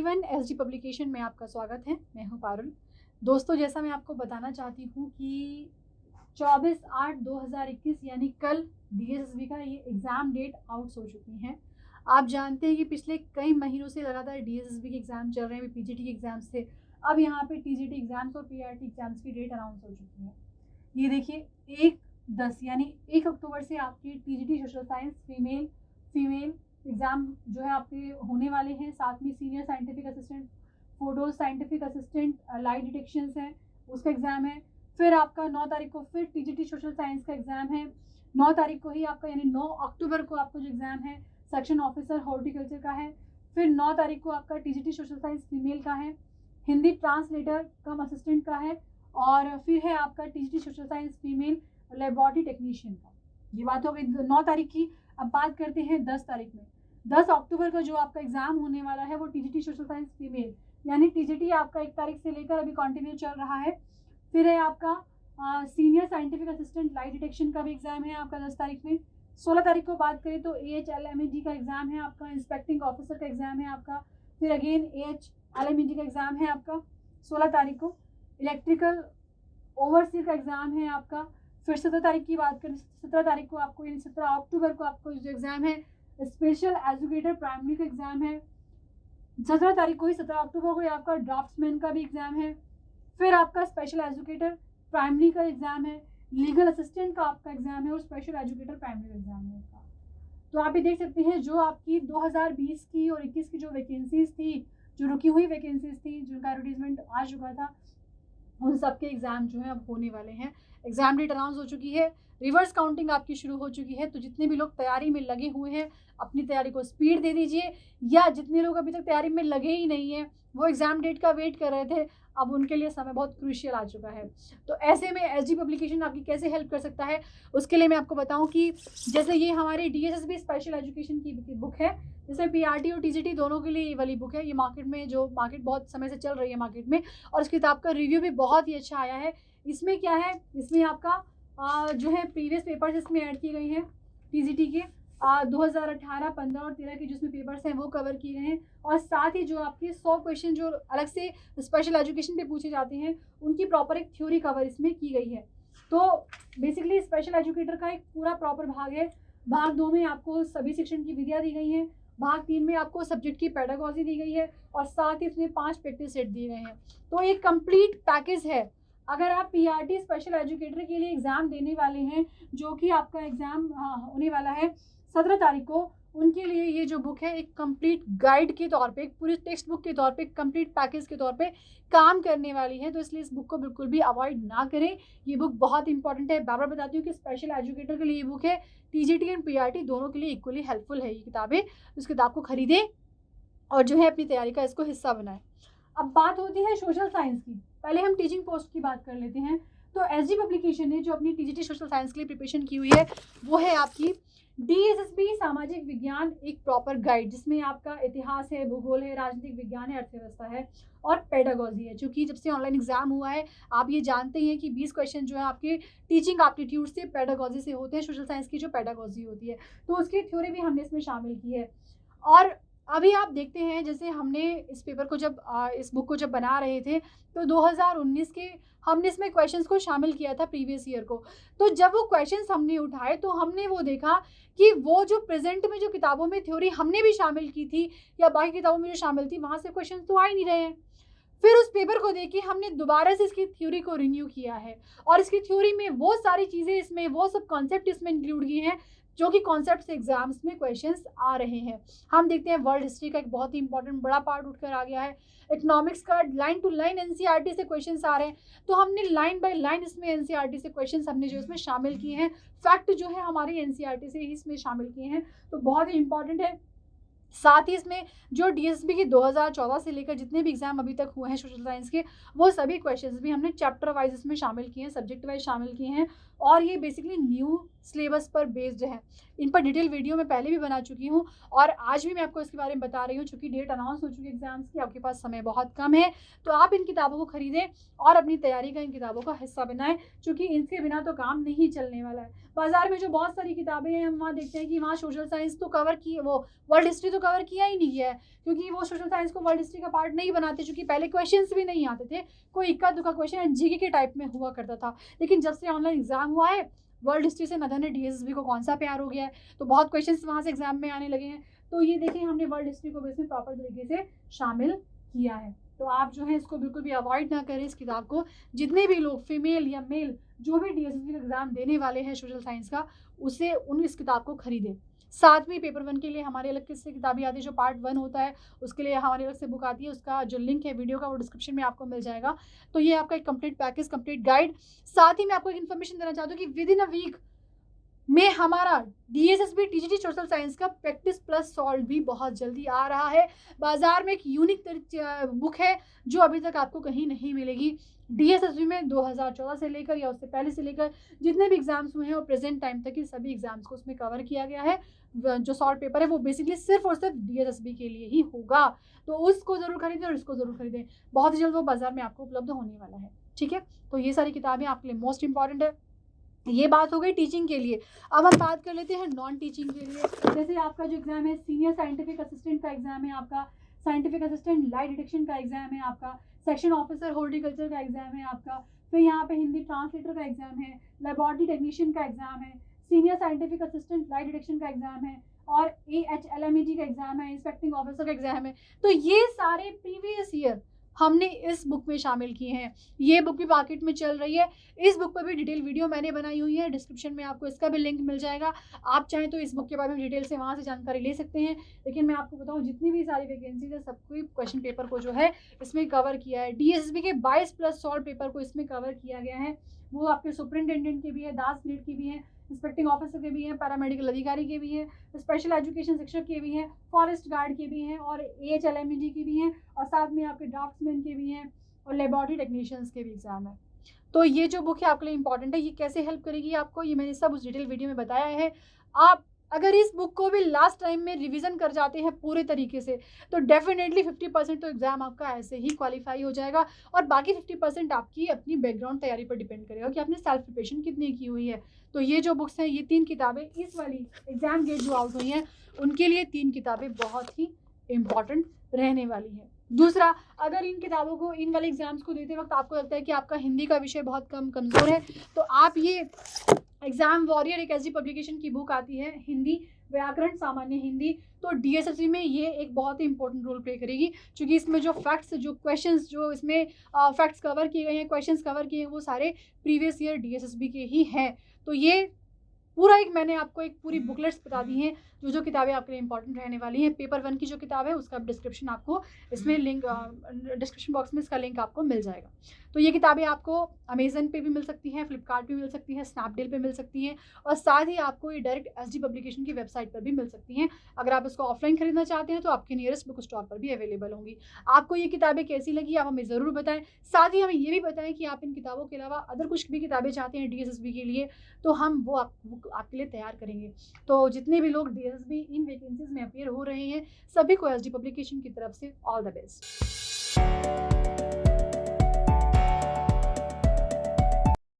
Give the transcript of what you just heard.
Everyone, SD publication में आपका स्वागत है। मैं हूं पारुल। दोस्तों, जैसा मैं आपको बताना चाहती हूं कि 24/8/2021 यानी कल डीएसएसबी का ये एग्ज़ाम डेट आउट हो चुकी हैं। आप जानते हैं कि पिछले कई महीनों से लगातार डीएसएसबी के एग्ज़ाम चल रहे हैं। पीजीटी के एग्ज़ाम्स थे, अब यहाँ पे टीजीटी एग्ज़ाम्स और पीआरटी एग्ज़ाम्स की डेट अनाउंस हो चुकी है। ये देखिए 1/10 यानी 1 अक्टूबर से आपकी TGT social science female exam जो है आपके होने वाले हैं। साथ में senior scientific assistant, photo scientific assistant, light detections है, उसका एग्ज़ाम है। फिर आपका 9 तारीख को फिर टीजीटी सोशल साइंस का एग्ज़ाम है। 9 तारीख को ही आपका यानी 9 अक्टूबर को आपका जो एग्ज़ाम है सेक्शन ऑफिसर हॉर्टिकल्चर का है। फिर 9 तारीख को आपका टीजीटी सोशल साइंस फीमेल का है, हिंदी ट्रांसलेटर कम असिस्टेंट का है, और फिर है आपका TGT social science female laboratory technician का। ये बात हो गई 9 तारीख की। अब बात करते हैं 10 तारीख में। 10 अक्टूबर का जो आपका एग्ज़ाम होने वाला है वो टीजीटी सोशल साइंस फीमेल यानी टीजीटी आपका 1 तारीख से लेकर अभी कंटिन्यू चल रहा है। फिर है आपका senior scientific assistant light detection का भी एग्ज़ाम है आपका 10 तारीख में। 16 तारीख को बात करें तो AHLMED का एग्ज़ाम है आपका, इंस्पेक्टिंग ऑफिसर का एग्ज़ाम है आपका। फिर अगेन AHLMED का एग्ज़ाम है आपका 16 तारीख को। इलेक्ट्रिकल ओवरसीयर का एग्ज़ाम है आपका। फिर 17 तारीख की बात करें, 17 तारीख को आपको यानी 17 अक्टूबर को आपको जो एग्ज़ाम है स्पेशल एजुकेटर प्राइमरी का एग्ज़ाम है। 17 तारीख को ही 17 अक्टूबर को ही आपका ड्राफ्ट्समैन का भी एग्ज़ाम है। फिर आपका स्पेशल एजुकेटर प्राइमरी का एग्ज़ाम है, लीगल असिस्टेंट का आपका एग्ज़ाम है और स्पेशल एजुकेटर प्राइमरी का एग्ज़ाम है आपका। तो आप ये देख सकते हैं जो आपकी 2020 की और 21 की जो वैकेंसीज़ थी, जो रुकी हुई वैकेंसीज़ थी, जिनका एडवर्टीजमेंट आ चुका था, उन सब के एग्ज़ाम जो है अब होने वाले हैं। एग्ज़ाम डेट अनाउंस हो चुकी है, रिवर्स काउंटिंग आपकी शुरू हो चुकी है। तो जितने भी लोग तैयारी में लगे हुए हैं अपनी तैयारी को स्पीड दे दीजिए, या जितने लोग अभी तक तैयारी में लगे ही नहीं हैं, वो एग्ज़ाम डेट का वेट कर रहे थे, अब उनके लिए समय बहुत क्रूशियल आ चुका है। तो ऐसे में एसडी पब्लिकेशन आपकी कैसे हेल्प कर सकता है, उसके लिए मैं आपको बताऊं कि जैसे ये हमारी डीएसएसबी स्पेशल एजुकेशन की बुक है, जैसे पीआरटी और टीजीटी दोनों के लिए ये वाली बुक है। ये मार्केट बहुत समय से चल रही है मार्केट में, और इस किताब का रिव्यू भी बहुत ही अच्छा आया है। इसमें क्या है, इसमें आपका जो है प्रीवियस पेपर्स इसमें ऐड किए गए हैं टीजीटी के 2018, 15 और 13 के जिसमें पेपर्स हैं वो कवर किए गए हैं, और साथ ही जो आपके 100 क्वेश्चन जो अलग से स्पेशल एजुकेशन पे पूछे जाते हैं उनकी प्रॉपर एक थ्योरी कवर इसमें की गई है। तो बेसिकली स्पेशल एजुकेटर का एक पूरा प्रॉपर भाग है। भाग 2 में आपको सभी शिक्षण की विधियाँ दी गई हैं, भाग 3 में आपको सब्जेक्ट की पेडागॉजी दी गई है, और साथ ही इसमें 5 प्रैक्टिस सेट दिए गए हैं। तो एक कंप्लीट पैकेज है। अगर आप पीआरटी स्पेशल एजुकेटर के लिए एग्ज़ाम देने वाले हैं, जो कि आपका एग्ज़ाम होने वाला है 17 तारीख को, उनके लिए ये जो बुक है एक कंप्लीट गाइड के तौर पे, एक पूरी टेक्स्ट बुक के तौर पे, कंप्लीट पैकेज के तौर पे काम करने वाली है। तो इसलिए इस बुक को बिल्कुल भी अवॉइड ना करें। ये बुक बहुत इंपॉर्टेंट है। बार बार बताती हूँ कि स्पेशल एजुकेटर के लिए ये बुक है, टीजीटी एंड पीआरटी दोनों के लिए इक्वली हेल्पफुल है ये किताबें। इस किताब को खरीदें और जो है अपनी तैयारी का इसको हिस्सा बनाएं। अब बात होती है सोशल साइंस की। पहले हम टीचिंग पोस्ट की बात कर लेते हैं। तो एसडी पब्लिकेशन ने जो अपनी टीजीटी सोशल साइंस के लिए प्रिपरेशन की हुई है वो है आपकी डीएसएसबी सामाजिक विज्ञान एक प्रॉपर गाइड, जिसमें आपका इतिहास है, भूगोल है, राजनीतिक विज्ञान है, अर्थव्यवस्था है और पेडागॉजी है। क्योंकि जब से ऑनलाइन एग्जाम हुआ है आप ये जानते हैं कि 20 क्वेश्चन जो है आपके टीचिंग एप्टीट्यूड से, पेडागॉजी से होते हैं, सोशल साइंस की जो पेडागॉजी होती है, तो उसकी थ्योरी भी हमने इसमें शामिल की है। और अभी आप देखते हैं जैसे हमने इस पेपर को जब इस बुक को जब बना रहे थे तो 2019 के हमने इसमें क्वेश्चंस को शामिल किया था प्रीवियस ईयर को। तो जब वो क्वेश्चंस हमने उठाए तो हमने वो देखा कि वो जो प्रेजेंट में जो किताबों में थ्योरी हमने भी शामिल की थी या बाकी किताबों में जो शामिल थी वहाँ से क्वेश्चंस तो आ ही नहीं रहे हैं। फिर उस पेपर को देख के हमने दोबारा से इसकी थ्योरी को रिन्यू किया है, और इसकी थ्योरी में वो सारी चीज़ें इसमें, वो सब कॉन्सेप्ट इसमें इंक्लूड किए हैं जो कि कॉन्सेप्ट से एग्जाम्स में क्वेश्चंस आ रहे हैं। हम देखते हैं वर्ल्ड हिस्ट्री का एक बहुत ही इंपॉर्टेंट बड़ा पार्ट उठकर आ गया है। इकोनॉमिक्स का लाइन टू लाइन एनसीईआरटी से क्वेश्चंस आ रहे हैं, तो हमने लाइन बाय लाइन इसमें एनसीईआरटी से क्वेश्चंस हमने जो इसमें शामिल किए हैं, फैक्ट जो है हमारी एनसीईआरटी से ही इसमें शामिल किए हैं, तो बहुत ही इंपॉर्टेंट है। साथ ही इसमें जो डीएसएसबी की 2014 से लेकर जितने भी एग्जाम अभी तक हुए हैं सोशल साइंस के, वो सभी क्वेश्चंस भी हमने चैप्टर वाइज इसमें शामिल किए हैं, सब्जेक्ट वाइज शामिल किए हैं, और ये बेसिकली न्यू सिलेबस पर बेस्ड है। इन पर डिटेल वीडियो मैं पहले भी बना चुकी हूँ और आज भी मैं आपको इसके बारे में बता रही हूँ। चूँकि डेट अनाउंस हो चुकी है एग्जाम्स की, आपके पास समय बहुत कम है, तो आप इन किताबों को खरीदें और अपनी तैयारी का इन किताबों का हिस्सा बनाएं, क्योंकि इनके बिना तो काम नहीं चलने वाला है। बाजार में जो बहुत सारी किताबें हैं हम वहाँ देखते हैं कि वहाँ सोशल साइंस तो कवर की, वो वर्ल्ड हिस्ट्री तो कवर किया ही नहीं गया है, क्योंकि वो सोशल साइंस को वर्ल्ड हिस्ट्री का पार्ट नहीं बनाते, क्योंकि पहले क्वेश्चंस भी नहीं आते थे, कोई इक्का दुक्का क्वेश्चन जीके के टाइप में हुआ करता था। लेकिन जब से ऑनलाइन एग्जाम हुआ है, वर्ल्ड हिस्ट्री से न जाने डीएसएसबी को कौन सा प्यार हो गया है, तो बहुत क्वेश्चंस वहाँ से एग्जाम में आने लगे हैं। तो ये देखें, हमने वर्ल्ड हिस्ट्री को भी इसमें प्रॉपर तरीके से शामिल किया है। तो आप जो है इसको बिल्कुल भी अवॉइड ना करें इस किताब को। जितने भी लोग फीमेल या मेल जो भी डीएसएसबी का एग्जाम देने वाले हैं सोशल साइंस का, उसे इस किताब को खरीदें। साथ में पेपर 1 के लिए हमारे अलग किस्से किताबें आती है, जो पार्ट 1 होता है उसके लिए हमारी अलग से बुक आती है, उसका जो लिंक है वीडियो का वो डिस्क्रिप्शन में आपको मिल जाएगा। तो ये आपका एक कंप्लीट पैकेज, कंप्लीट गाइड। साथ ही मैं आपको एक इन्फॉर्मेशन देना चाहती हूँ कि विद इन अ वीक में हमारा डीएसएसबी टीजीटी सोशल साइंस का प्रैक्टिस प्लस सॉल्व भी बहुत जल्दी आ रहा है। बाजार में एक यूनिक बुक है जो अभी तक आपको कहीं नहीं मिलेगी। डीएसएसबी में 2014 से लेकर या उससे पहले से लेकर जितने भी एग्जाम्स हुए हैं और प्रेजेंट टाइम तक के सभी एग्जाम्स को उसमें कवर किया गया है। जो सॉल्व पेपर है वो बेसिकली सिर्फ और सिर्फ डीएसएसबी के लिए ही होगा, तो उसको ज़रूर खरीदें और इसको ज़रूर खरीदें। बहुत जल्द वो बाजार में आपको उपलब्ध होने वाला है। ठीक है, तो ये सारी किताबें आपके लिए मोस्ट इंपॉर्टेंट है। ये बात हो गई टीचिंग के लिए। अब हम बात कर लेते हैं नॉन टीचिंग के लिए। जैसे आपका जो एग्जाम है सीनियर साइंटिफिक असिस्टेंट का एग्जाम है, आपका साइंटिफिक असिस्टेंट लाइट डिटेक्शन का एग्जाम है, आपका सेक्शन ऑफिसर हॉर्टिकल्चर का एग्जाम है आपका, फिर यहाँ पे हिंदी ट्रांसलेटर का एग्जाम है, लेबोरेटरी टेक्नीशियन का एग्जाम है, senior scientific assistant light detection का एग्जाम है, और AHLMEG का एग्जाम है, इंस्पेक्टिंग ऑफिसर का एग्जाम है। तो ये सारे प्रीवियस ईयर हमने इस बुक में शामिल किए हैं। ये बुक भी मार्केट में चल रही है। इस बुक पर भी डिटेल वीडियो मैंने बनाई हुई है, डिस्क्रिप्शन में आपको इसका भी लिंक मिल जाएगा। आप चाहें तो इस बुक के बारे में डिटेल से वहाँ से जानकारी ले सकते हैं। लेकिन मैं आपको बताऊँ, जितनी भी सारी वैकेंसीज है सबको क्वेश्चन पेपर को जो है इसमें कवर किया है। डीएसएसबी के 22 प्लस सॉल्व पेपर को इसमें कवर किया गया है। वो आपके सुपरिटेंडेंट के भी है, 10 ग्रेड की भी है, इंस्पेक्टिंग ऑफिसर के भी हैं, पैरामेडिकल अधिकारी के भी हैं, स्पेशल एजुकेशन शिक्षक के भी हैं, फॉरेस्ट गार्ड के भी हैं, और AHLMEG की भी हैं, और साथ में आपके ड्राफ्ट्समैन के भी हैं, और लेबोरेटरी टेक्नीशियंस के भी एग्जाम है। तो ये जो बुक है आपके लिए इंपॉर्टेंट है। ये कैसे हेल्प करेगी आपको, ये मैंने सब उस डिटेल वीडियो में बताया है। आप अगर इस बुक को भी लास्ट टाइम में रिवीजन कर जाते हैं पूरे तरीके से, तो डेफिनेटली 50% तो एग्जाम आपका ऐसे ही क्वालिफाई हो जाएगा, और बाकी 50% आपकी अपनी बैकग्राउंड तैयारी पर डिपेंड करेगा कि आपने सेल्फ प्रिपरेशन कितनी की हुई है। तो ये जो बुक्स हैं, ये 3 किताबें इस वाली एग्जाम गेट जो आउट हुई हैं उनके लिए 3 किताबें बहुत ही इम्पॉर्टेंट रहने वाली हैं। दूसरा, अगर इन किताबों को, इन वाले एग्जाम्स को देते वक्त आपको लगता है कि आपका हिंदी का विषय बहुत कमज़ोर है, तो आप ये एग्जाम वॉरियर एक ऐसी पब्लिकेशन की बुक आती है, हिंदी व्याकरण सामान्य हिंदी, तो डीएसएसबी में ये एक बहुत ही इंपॉर्टेंट रोल प्ले करेगी, क्योंकि इसमें जो फैक्ट्स, जो क्वेश्चंस, जो इसमें फैक्ट्स कवर किए गए हैं, क्वेश्चंस कवर किए हैं, वो सारे प्रीवियस ईयर डीएसएसबी के ही हैं। तो ये पूरा एक मैंने आपको एक पूरी बुकलेट्स बता दी हैं जो किताबें आपके लिए इंपॉर्टेंट रहने वाली हैं। पेपर 1 की जो किताब है उसका डिस्क्रिप्शन आपको इसमें लिंक, डिस्क्रिप्शन बॉक्स में इसका लिंक आपको मिल जाएगा। तो ये किताबें आपको अमेजन पे भी मिल सकती हैं, फ्लिपकार्ट पे मिल सकती हैं, स्नैपडील पे मिल सकती हैं, और साथ ही आपको ये डायरेक्ट एसडी पब्लिकेशन की वेबसाइट पर भी मिल सकती हैं। अगर आप इसको ऑफलाइन खरीदना चाहते हैं तो आपके नियरेस्ट बुक स्टोर पर भी अवेलेबल होंगी। आपको ये किताबें कैसी लगी आप हमें ज़रूर बताएं। साथ ही हमें ये भी बताएं कि आप इन किताबों के अलावा अदर कुछ भी किताबें चाहते हैं डीएसएसबी के लिए, तो हम वो आपके लिए तैयार करेंगे। तो जितने भी लोग डीएसएसबी इन वैकेंसीज में अपीयर हो रहे हैं, सभी को एसडी पब्लिकेशन की तरफ से ऑल द बेस्ट।